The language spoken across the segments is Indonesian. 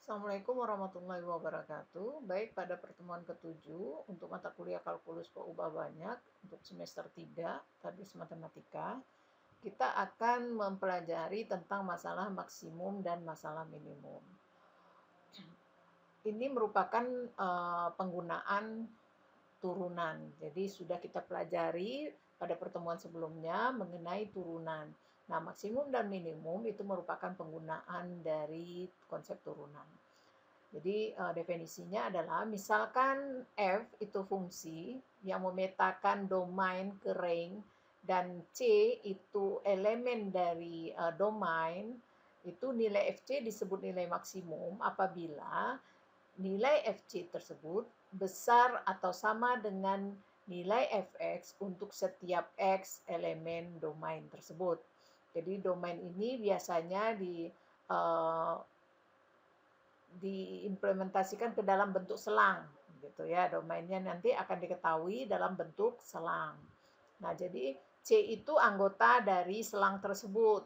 Assalamualaikum warahmatullahi wabarakatuh. Baik, pada pertemuan ke-7 untuk mata kuliah kalkulus peubah banyak untuk semester 3, tadi matematika, kita akan mempelajari tentang masalah maksimum dan masalah minimum. Ini merupakan penggunaan turunan. Jadi sudah kita pelajari pada pertemuan sebelumnya mengenai turunan. Nah, maksimum dan minimum itu merupakan penggunaan dari konsep turunan. Jadi definisinya adalah misalkan f itu fungsi yang memetakan domain ke range dan c itu elemen dari domain, itu nilai fc disebut nilai maksimum apabila nilai fc tersebut besar atau sama dengan nilai fx untuk setiap x elemen domain tersebut. Jadi domain ini biasanya uh, diimplementasikan ke dalam bentuk selang gitu ya. Domainnya nanti akan diketahui dalam bentuk selang. Nah, jadi C itu anggota dari selang tersebut.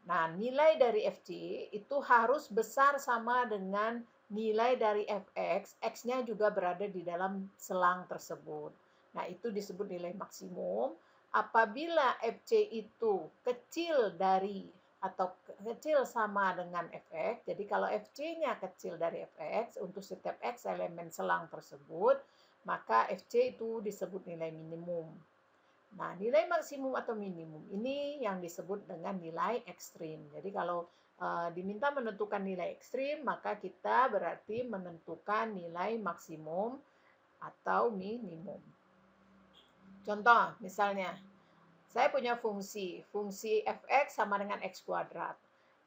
Nah, nilai dari FC itu harus besar sama dengan nilai dari Fx, X-nya juga berada di dalam selang tersebut. Nah, itu disebut nilai maksimum. Apabila Fc itu kecil dari atau kecil sama dengan Fx, jadi kalau Fc-nya kecil dari Fx untuk setiap X elemen selang tersebut, maka Fc itu disebut nilai minimum. Nah, nilai maksimum atau minimum ini yang disebut dengan nilai ekstrim. Jadi kalau diminta menentukan nilai ekstrim, maka kita berarti menentukan nilai maksimum atau minimum. Contoh, misalnya, saya punya fungsi fx sama dengan x kuadrat.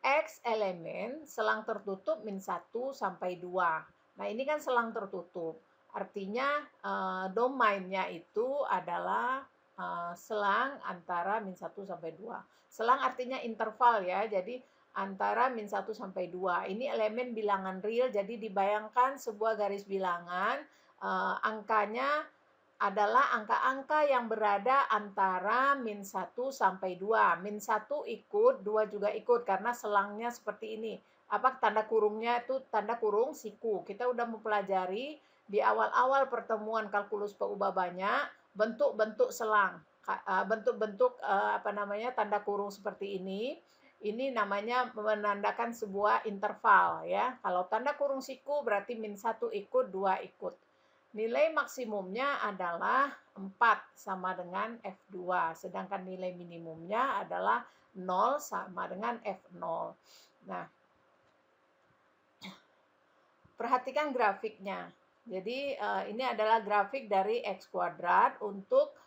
X elemen selang tertutup min 1 sampai 2. Nah, ini kan selang tertutup. Artinya domainnya itu adalah selang antara min 1 sampai 2. Selang artinya interval ya, jadi antara min 1 sampai 2. Ini elemen bilangan real, jadi dibayangkan sebuah garis bilangan, angkanya adalah angka-angka yang berada antara min 1 sampai 2. Min 1 ikut, 2 juga ikut karena selangnya seperti ini. Apa tanda kurungnya itu tanda kurung siku. Kita udah mempelajari di awal-awal pertemuan kalkulus peubah banyak bentuk-bentuk selang. Bentuk-bentuk apa namanya tanda kurung seperti ini namanya menandakan sebuah interval ya. Kalau tanda kurung siku berarti min 1 ikut, 2 ikut. Nilai maksimumnya adalah 4 sama dengan F2, sedangkan nilai minimumnya adalah 0 sama dengan F0. Nah, perhatikan grafiknya. Jadi ini adalah grafik dari X kuadrat untuk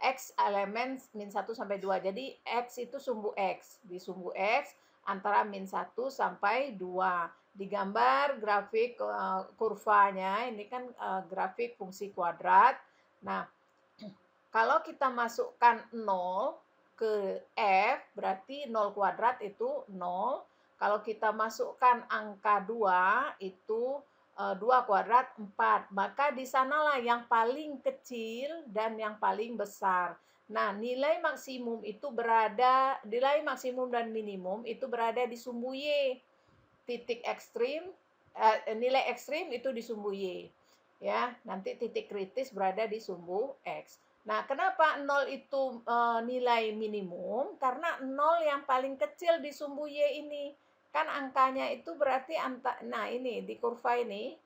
X elemen min 1 sampai 2. Jadi X itu sumbu X. Di sumbu X antara min 1 sampai 2. Digambar grafik kurvanya, ini kan grafik fungsi kuadrat. Nah, kalau kita masukkan 0 ke F, berarti 0 kuadrat itu 0. Kalau kita masukkan angka 2, itu 2 kuadrat 4. Maka di sanalah yang paling kecil dan yang paling besar. Nah, nilai maksimum dan minimum itu berada di sumbu Y. Titik ekstrim, nilai ekstrim itu di sumbu Y. Ya, nanti titik kritis berada di sumbu X. Nah, kenapa 0 itu nilai minimum? Karena 0 yang paling kecil di sumbu Y ini. Kan angkanya itu berarti, nah ini di kurva ini,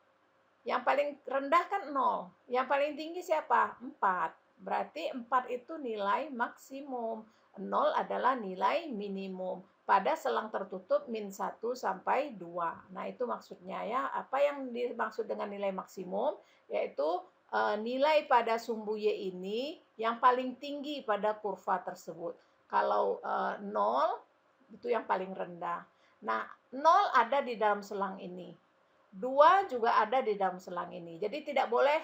yang paling rendah kan 0. Yang paling tinggi siapa? 4. Berarti 4 itu nilai maksimum. 0 adalah nilai minimum pada selang tertutup min 1 sampai 2. Nah, itu maksudnya ya. Apa yang dimaksud dengan nilai maksimum? Yaitu nilai pada sumbu Y ini yang paling tinggi pada kurva tersebut. Kalau 0 itu yang paling rendah. Nah, 0 ada di dalam selang ini. 2 juga ada di dalam selang ini. Jadi tidak boleh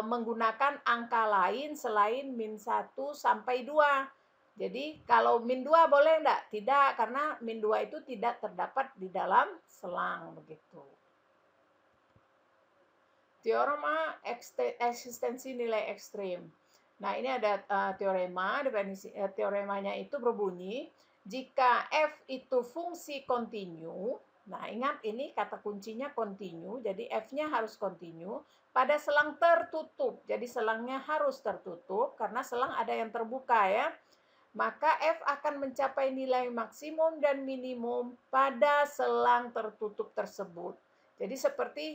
menggunakan angka lain selain min 1 sampai 2. Jadi kalau min 2 boleh enggak? Tidak, karena min 2 itu tidak terdapat di dalam selang begitu. Teorema eksistensi nilai ekstrim. Nah, ini ada teorema, definisi teoremanya itu berbunyi, jika f itu fungsi kontinu, Nah, ingat ini kata kuncinya continue, jadi F-nya harus continue pada selang tertutup. Jadi selangnya harus tertutup karena selang ada yang terbuka ya. Maka F akan mencapai nilai maksimum dan minimum pada selang tertutup tersebut. Jadi seperti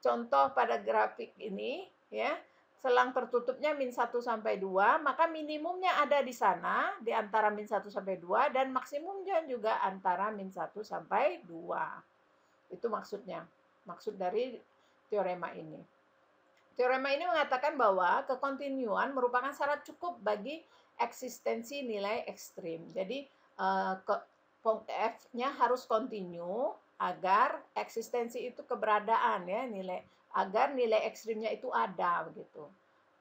contoh pada grafik ini ya, selang tertutupnya min 1 sampai 2, maka minimumnya ada di sana di antara min 1 sampai 2 dan maksimumnya juga antara min 1 sampai 2. Itu maksudnya. Maksud dari teorema ini. Teorema ini mengatakan bahwa kekontinuan merupakan syarat cukup bagi eksistensi nilai ekstrim. Jadi F-nya harus kontinu agar eksistensi itu keberadaan ya, nilai agar nilai ekstrimnya itu ada begitu.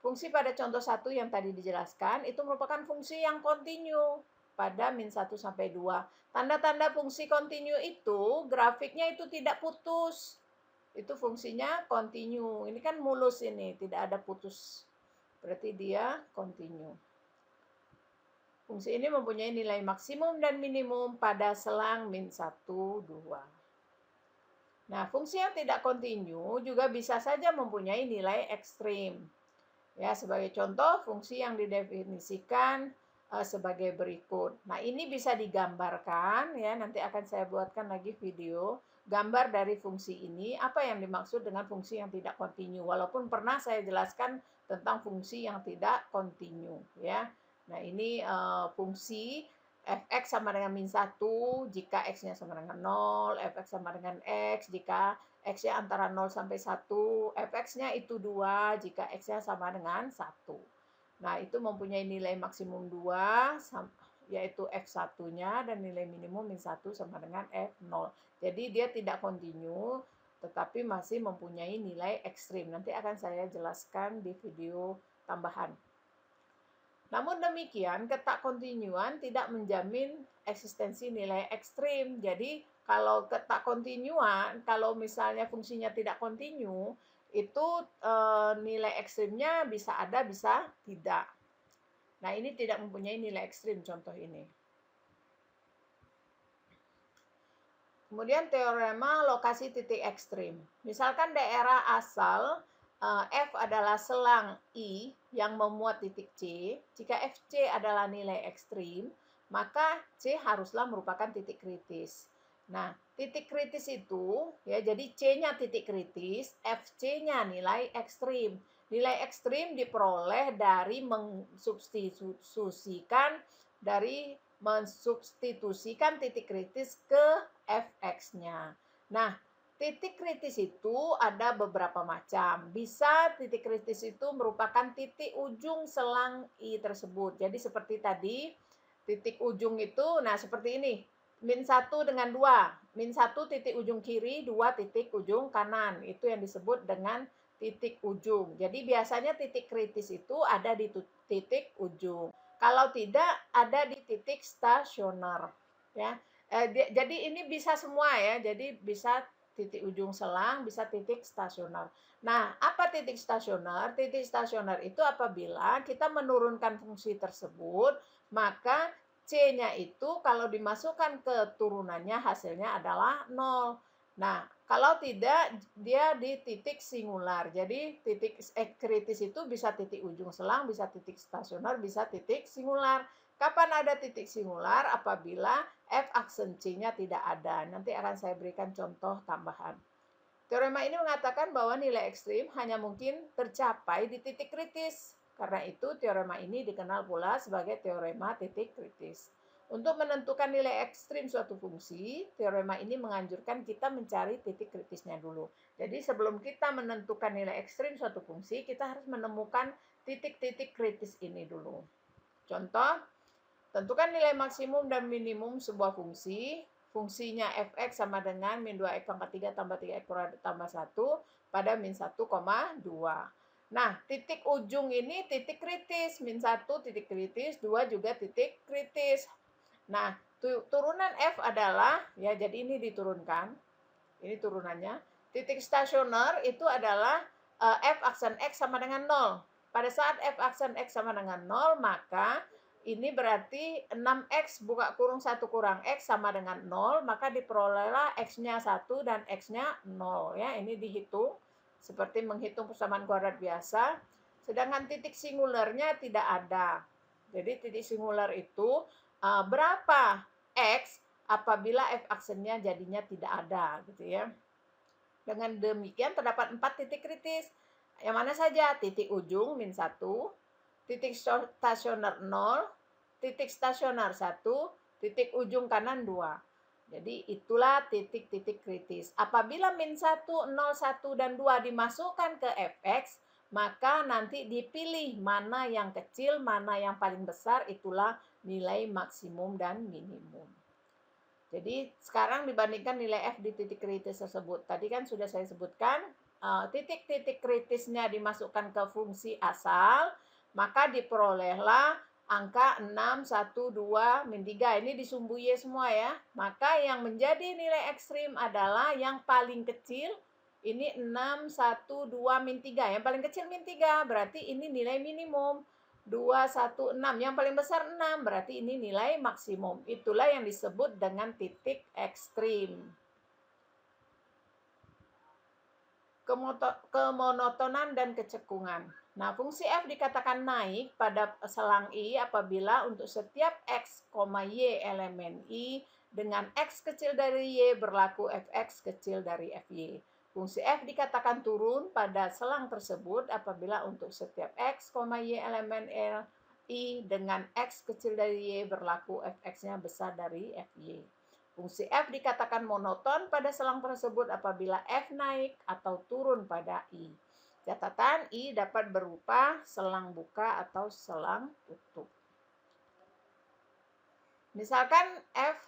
Fungsi pada contoh 1 yang tadi dijelaskan itu merupakan fungsi yang kontinu pada min 1 sampai 2. Tanda-tanda fungsi kontinu itu grafiknya itu tidak putus. Itu fungsinya kontinu. Ini kan mulus ini, tidak ada putus. Berarti dia kontinu. Fungsi ini mempunyai nilai maksimum dan minimum pada selang min 1, 2. Nah, fungsi yang tidak kontinu juga bisa saja mempunyai nilai ekstrim. Ya, sebagai contoh, fungsi yang didefinisikan sebagai berikut. Nah, ini bisa digambarkan ya, nanti akan saya buatkan lagi video gambar dari fungsi ini, apa yang dimaksud dengan fungsi yang tidak kontinu. Walaupun pernah saya jelaskan tentang fungsi yang tidak kontinu ya. Nah, ini fungsi f(x) sama dengan min 1 jika x-nya sama dengan 0, f(x) sama dengan x jika x-nya antara 0 sampai 1, f(x)-nya itu 2 jika x-nya sama dengan 1. Nah, itu mempunyai nilai maksimum 2, yaitu f1-nya, dan nilai minimum min 1 sama dengan f0. Jadi, dia tidak kontinu, tetapi masih mempunyai nilai ekstrim. Nanti akan saya jelaskan di video tambahan. Namun demikian, ketak kontinuan tidak menjamin eksistensi nilai ekstrim. Jadi, kalau ketak kontinuan, kalau misalnya fungsinya tidak kontinu, itu nilai ekstrimnya bisa ada, bisa tidak. Nah, ini tidak mempunyai nilai ekstrim contoh ini. Kemudian teorema lokasi titik ekstrim. Misalkan daerah asal F adalah selang I yang memuat titik C. Jika FC adalah nilai ekstrim, maka C haruslah merupakan titik kritis. Nah, titik kritis itu, ya jadi C-nya titik kritis, FC-nya nilai ekstrim. Nilai ekstrim diperoleh dari mensubstitusikan titik kritis ke fx-nya. Nah, titik kritis itu ada beberapa macam. Bisa titik kritis itu merupakan titik ujung selang I tersebut. Jadi seperti tadi, titik ujung itu, nah seperti ini. Min 1 dengan 2. Min 1 titik ujung kiri, 2 titik ujung kanan. Itu yang disebut dengan titik ujung. Jadi biasanya titik kritis itu ada di titik ujung. Kalau tidak, ada di titik stasioner. Ya. Jadi ini bisa semua ya. Jadi bisa titik ujung selang, bisa titik stasioner. Nah, apa titik stasioner? Titik stasioner itu apabila kita menurunkan fungsi tersebut, maka C-nya itu kalau dimasukkan ke turunannya hasilnya adalah 0. Nah, kalau tidak dia di titik singular. Jadi titik kritis itu bisa titik ujung selang, bisa titik stasioner, bisa titik singular. Kapan ada titik singular? Apabila F aksen C-nya tidak ada. Nanti akan saya berikan contoh tambahan. Teorema ini mengatakan bahwa nilai ekstrim hanya mungkin tercapai di titik kritis. Karena itu, teorema ini dikenal pula sebagai teorema titik kritis. Untuk menentukan nilai ekstrim suatu fungsi, teorema ini menganjurkan kita mencari titik kritisnya dulu. Jadi sebelum kita menentukan nilai ekstrim suatu fungsi, kita harus menemukan titik-titik kritis ini dulu. Contoh, tentukan nilai maksimum dan minimum sebuah fungsi. Fungsinya fx sama dengan min 2x pangkat 3 tambah 3x kuadrat tambah 1 pada min 1,2. Nah, titik ujung ini titik kritis. Min 1 titik kritis, 2 juga titik kritis. Nah, turunan F adalah, ya jadi ini diturunkan. Ini turunannya. Titik stasioner itu adalah F aksen X sama dengan 0. Pada saat F aksen X sama dengan 0, maka Ini berarti 6x buka kurung 1 kurang x sama dengan 0, maka diperolehlah x-nya 1 dan x-nya 0 ya. Ini dihitung seperti menghitung persamaan kuadrat biasa. Sedangkan titik singularnya tidak ada. Jadi titik singular itu berapa x apabila f aksennya jadinya tidak ada gitu ya. Dengan demikian terdapat 4 titik kritis. Yang mana saja? Titik ujung min 1, titik stasioner 0, titik stasioner 1, titik ujung kanan 2. Jadi itulah titik-titik kritis. Apabila min 1, 0, 1, dan 2 dimasukkan ke fx, maka nanti dipilih mana yang kecil, mana yang paling besar, itulah nilai maksimum dan minimum. Jadi sekarang dibandingkan nilai F di titik kritis tersebut. Tadi kan sudah saya sebutkan, titik-titik kritisnya dimasukkan ke fungsi asal, maka diperolehlah angka 6, 1, 2, min 3. Ini di sumbu Y semua ya. Maka yang menjadi nilai ekstrim adalah yang paling kecil, ini 6, 1, 2, min 3. Yang paling kecil min 3, berarti ini nilai minimum. 2, 1, 6. Yang paling besar 6, berarti ini nilai maksimum. Itulah yang disebut dengan titik ekstrim. Kemonotonan dan kecekungan. Nah, fungsi f dikatakan naik pada selang I apabila untuk setiap x, y elemen I dengan x kecil dari y berlaku fx kecil dari fy. Fungsi f dikatakan turun pada selang tersebut apabila untuk setiap x, y elemen I dengan x kecil dari y berlaku fx-nya besar dari fy. Fungsi f dikatakan monoton pada selang tersebut apabila f naik atau turun pada I. Catatan I dapat berupa selang buka atau selang tutup. Misalkan f,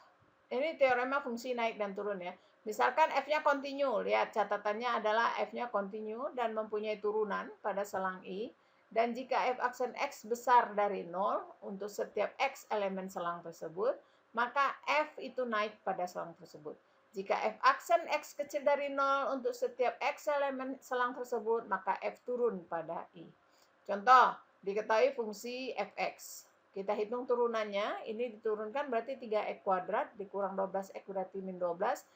ini teorema fungsi naik dan turun ya. Misalkan f-nya kontinu, lihat catatannya adalah f-nya kontinu dan mempunyai turunan pada selang I. Dan jika f aksen x besar dari 0 untuk setiap x elemen selang tersebut, maka f itu naik pada selang tersebut. Jika f aksen x kecil dari 0 untuk setiap x elemen selang tersebut, maka f turun pada I. Contoh, diketahui fungsi fx. Kita hitung turunannya, ini diturunkan berarti 3x kuadrat, dikurang 12x berarti min 12,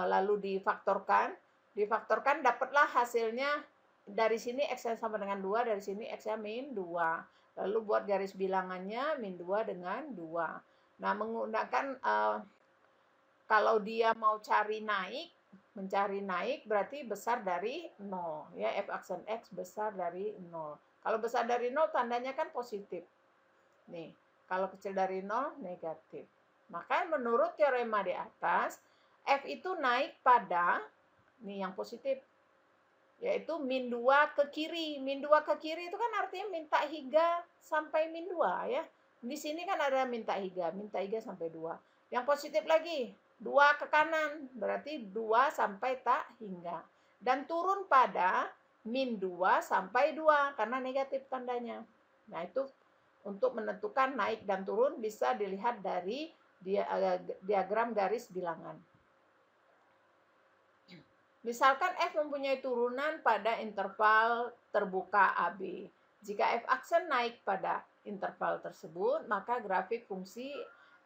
lalu difaktorkan. Difaktorkan dapatlah hasilnya, dari sini x yang sama dengan 2, dari sini x-nya min 2. Lalu buat garis bilangannya min 2 dengan 2. Nah, menggunakan, kalau dia mau cari naik, mencari naik berarti besar dari 0. Ya, f aksen x besar dari 0. Kalau besar dari 0 tandanya kan positif. Nih, kalau kecil dari 0, negatif. Maka menurut teorema di atas, F itu naik pada, nih yang positif, yaitu min 2 ke kiri. Min 2 ke kiri itu kan artinya minta hingga sampai min 2 ya. Di sini kan ada minta hingga sampai 2. Yang positif lagi, 2 ke kanan, berarti 2 sampai tak hingga. Dan turun pada min 2 sampai 2, karena negatif tandanya. Nah, itu untuk menentukan naik dan turun bisa dilihat dari diagram garis bilangan. Misalkan F mempunyai turunan pada interval terbuka AB. Jika F aksen naik pada interval tersebut, maka grafik fungsi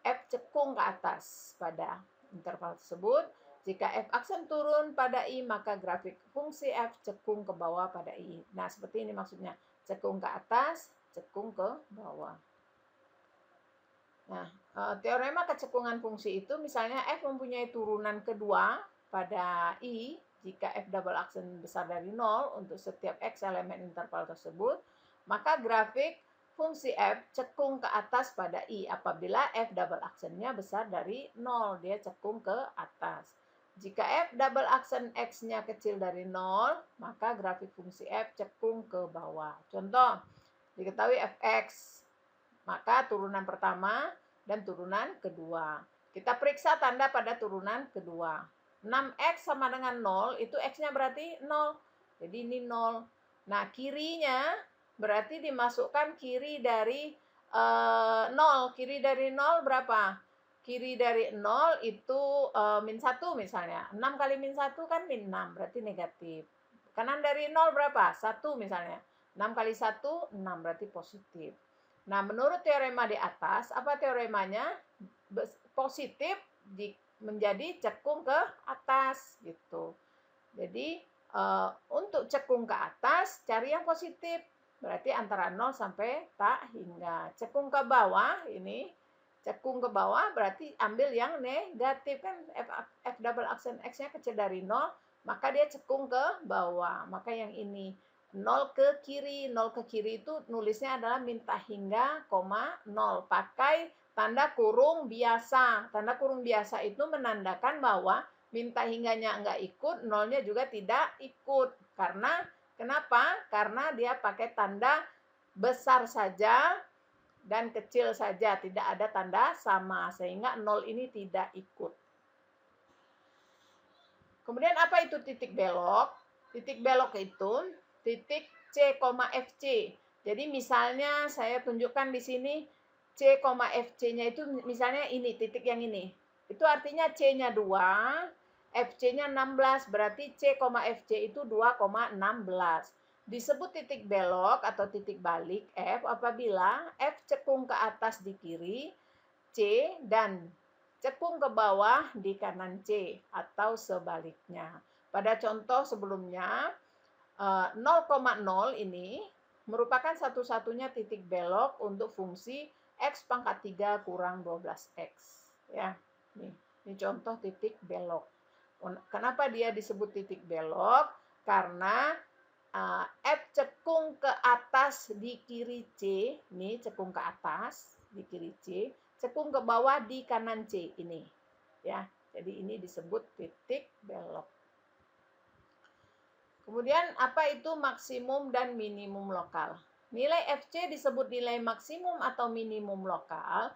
F cekung ke atas pada interval tersebut. Jika F aksen turun pada I, maka grafik fungsi F cekung ke bawah pada I. Nah, seperti ini maksudnya. Cekung ke atas, cekung ke bawah. Nah, teorema kecekungan fungsi itu misalnya F mempunyai turunan kedua pada I jika F double aksen besar dari 0 untuk setiap X elemen interval tersebut, maka grafik fungsi F cekung ke atas pada I apabila F double aksennya besar dari 0, dia cekung ke atas. Jika F double aksen X-nya kecil dari 0, maka grafik fungsi F cekung ke bawah. Contoh, diketahui Fx, maka turunan pertama dan turunan kedua. Kita periksa tanda pada turunan kedua. 6x sama dengan 0, itu x-nya berarti 0. Jadi ini 0. Nah, kirinya berarti dimasukkan kiri dari 0. Kiri dari 0 berapa? Kiri dari 0 itu min 1 misalnya. 6 kali min 1 kan min 6, berarti negatif. Kanan dari 0 berapa? 1 misalnya. 6 kali 1, 6, berarti positif. Nah, menurut teorema di atas, apa teoremanya? Positif menjadi cekung ke atas gitu. Jadi untuk cekung ke atas cari yang positif. Berarti antara 0 sampai tak hingga. Cekung ke bawah ini, cekung ke bawah berarti ambil yang negatif kan, F double aksen X-nya kecil dari 0, maka dia cekung ke bawah. Maka yang ini 0 ke kiri. 0 ke kiri itu nulisnya adalah minta hingga, 0. Pakai tanda kurung biasa. Tanda kurung biasa itu menandakan bahwa minta hingganya enggak ikut, nolnya juga tidak ikut. Karena kenapa? Karena dia pakai tanda besar saja dan kecil saja, tidak ada tanda sama, sehingga nol ini tidak ikut. Kemudian apa itu titik belok? Titik belok itu titik C, FC. Jadi misalnya saya tunjukkan di sini C, FC-nya itu misalnya ini, titik yang ini. Itu artinya C-nya 2, FC-nya 16, berarti C, FC itu 2,16. Disebut titik belok atau titik balik F apabila F cekung ke atas di kiri, C, dan cekung ke bawah di kanan C, atau sebaliknya. Pada contoh sebelumnya, 0,0 ini merupakan satu-satunya titik belok untuk fungsi X pangkat 3 kurang 12X. Ya, ini contoh titik belok. Kenapa dia disebut titik belok? Karena F cekung ke atas di kiri C, ini cekung ke atas di kiri C, cekung ke bawah di kanan C ini. Ya, jadi ini disebut titik belok. Kemudian apa itu maksimum dan minimum lokal? Nilai FC disebut nilai maksimum atau minimum lokal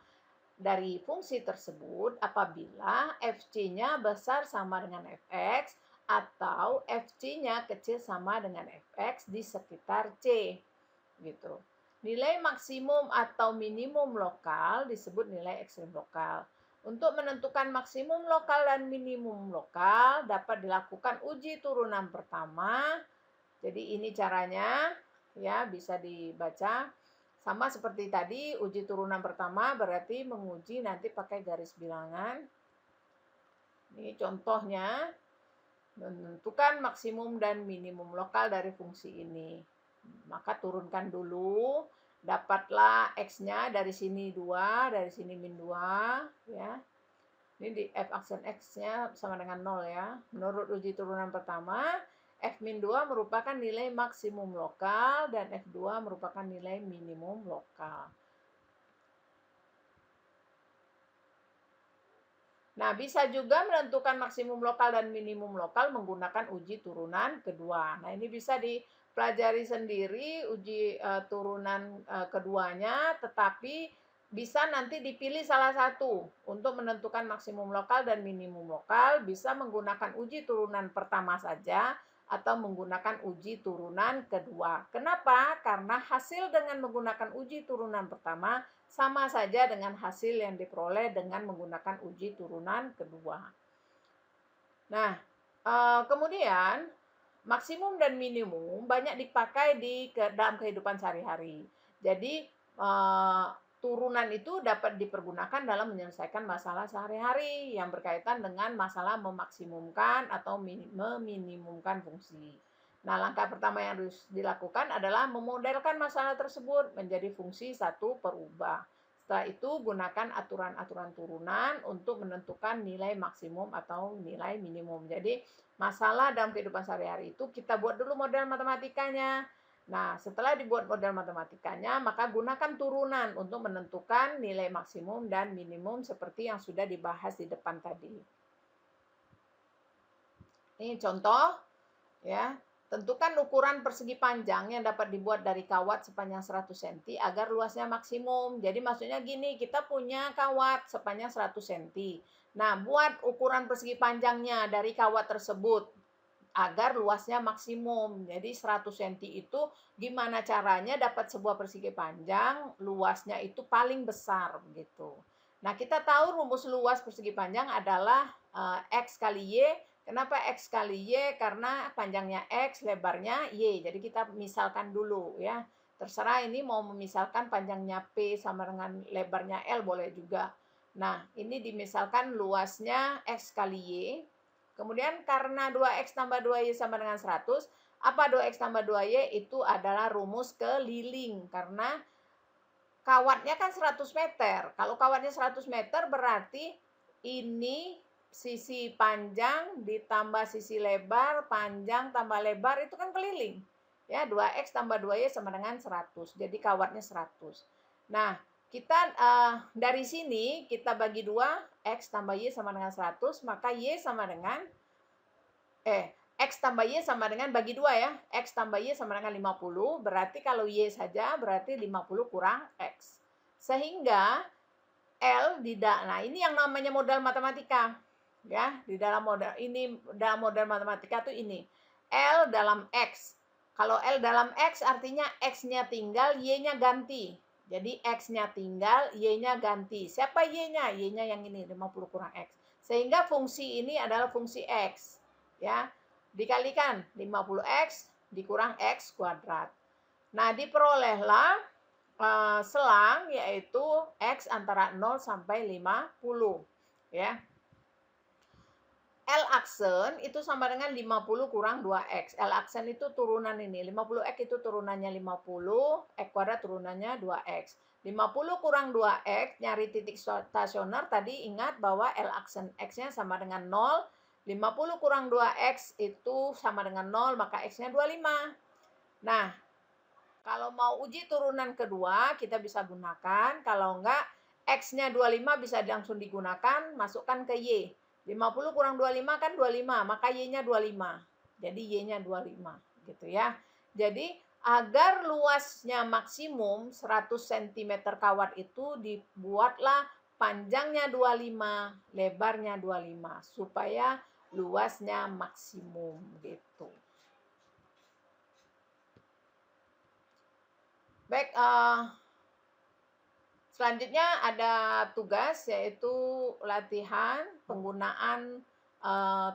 dari fungsi tersebut apabila FC-nya besar sama dengan Fx atau FC-nya kecil sama dengan Fx di sekitar C. Gitu. Nilai maksimum atau minimum lokal disebut nilai ekstrim lokal. Untuk menentukan maksimum lokal dan minimum lokal dapat dilakukan uji turunan pertama. Jadi ini caranya, ya bisa dibaca. Sama seperti tadi, uji turunan pertama berarti menguji nanti pakai garis bilangan. Ini contohnya, menentukan maksimum dan minimum lokal dari fungsi ini. Maka turunkan dulu, dapatlah X-nya dari sini 2, dari sini min 2. Ya. Ini di F aksen X-nya sama dengan 0 ya. Menurut uji turunan pertama, F-2 merupakan nilai maksimum lokal dan F2 merupakan nilai minimum lokal. Nah, bisa juga menentukan maksimum lokal dan minimum lokal menggunakan uji turunan kedua. Nah, ini bisa dipelajari sendiri uji turunan keduanya, tetapi bisa nanti dipilih salah satu untuk menentukan maksimum lokal dan minimum lokal, bisa menggunakan uji turunan pertama saja atau menggunakan uji turunan kedua. Kenapa? Karena hasil dengan menggunakan uji turunan pertama sama saja dengan hasil yang diperoleh dengan menggunakan uji turunan kedua. Nah, kemudian maksimum dan minimum banyak dipakai dalam kehidupan sehari-hari. Jadi turunan itu dapat dipergunakan dalam menyelesaikan masalah sehari-hari yang berkaitan dengan masalah memaksimumkan atau meminimumkan fungsi. Nah, langkah pertama yang harus dilakukan adalah memodelkan masalah tersebut menjadi fungsi satu perubah. Setelah itu, gunakan aturan-aturan turunan untuk menentukan nilai maksimum atau nilai minimum. Jadi, masalah dalam kehidupan sehari-hari itu kita buat dulu model matematikanya. Nah, setelah dibuat model matematikanya, maka gunakan turunan untuk menentukan nilai maksimum dan minimum seperti yang sudah dibahas di depan tadi. Ini contoh, ya. Tentukan ukuran persegi panjang yang dapat dibuat dari kawat sepanjang 100 cm agar luasnya maksimum. Jadi maksudnya gini, kita punya kawat sepanjang 100 cm. Nah, buat ukuran persegi panjangnya dari kawat tersebut agar luasnya maksimum. Jadi 100 cm itu gimana caranya dapat sebuah persegi panjang, luasnya itu paling besar begitu. Nah, kita tahu rumus luas persegi panjang adalah X kali Y. Kenapa X kali Y? Karena panjangnya X, lebarnya Y. Jadi kita misalkan dulu ya. Terserah ini mau memisalkan panjangnya P sama dengan lebarnya L boleh juga. Nah, ini dimisalkan luasnya X kali Y. Kemudian karena 2X tambah 2Y sama dengan 100, apa 2X tambah 2Y itu adalah rumus keliling. Karena kawatnya kan 100 meter. Kalau kawatnya 100 meter berarti ini sisi panjang ditambah sisi lebar, panjang tambah lebar itu kan keliling. Ya, 2X tambah 2Y sama dengan 100. Jadi kawatnya 100. Nah, kita dari sini kita bagi 2, X tambah Y sama dengan 100, maka Y sama dengan X tambah Y sama dengan bagi 2 ya. X tambah Y sama dengan 50. Berarti kalau Y saja berarti 50 kurang X. Sehingga nah ini yang namanya modal matematika. Ya, di dalam modal ini dalam modal matematika tuh ini. L dalam X. Kalau L dalam X artinya X-nya tinggal, Y-nya ganti. Jadi X-nya tinggal, Y-nya ganti. Siapa Y-nya? Y-nya yang ini, 50 kurang X. Sehingga fungsi ini adalah fungsi X. Ya, dikalikan 50X dikurang X kuadrat. Nah, diperolehlah selang yaitu X antara 0 sampai 50. Ya. L aksen itu sama dengan 50 kurang 2X. L aksen itu turunan ini. 50X itu turunannya 50, X kuadrat turunannya 2X. 50 kurang 2X, nyari titik stasioner, tadi ingat bahwa L aksen X-nya sama dengan 0. 50 kurang 2X itu sama dengan 0, maka X-nya 25. Nah, kalau mau uji turunan kedua, kita bisa gunakan. Kalau enggak, X-nya 25 bisa langsung digunakan, masukkan ke Y. 50 kurang 25 kan 25, maka Y-nya 25. Jadi Y-nya 25, gitu ya. Jadi agar luasnya maksimum 100 cm kawat itu dibuatlah panjangnya 25, lebarnya 25 supaya luasnya maksimum gitu. Baik, selanjutnya ada tugas yaitu latihan penggunaan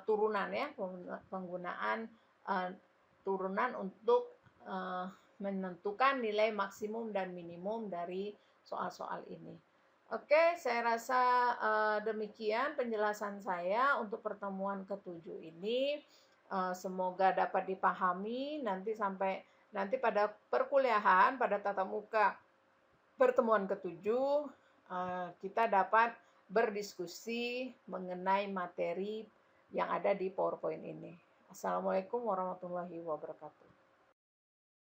turunan ya, penggunaan turunan untuk menentukan nilai maksimum dan minimum dari soal-soal ini. Oke, saya rasa demikian penjelasan saya untuk pertemuan ke-7 ini. Semoga dapat dipahami nanti pada perkuliahan pada tatap muka pertemuan ke-7 kita dapat berdiskusi mengenai materi yang ada di PowerPoint ini. Assalamualaikum warahmatullahi wabarakatuh.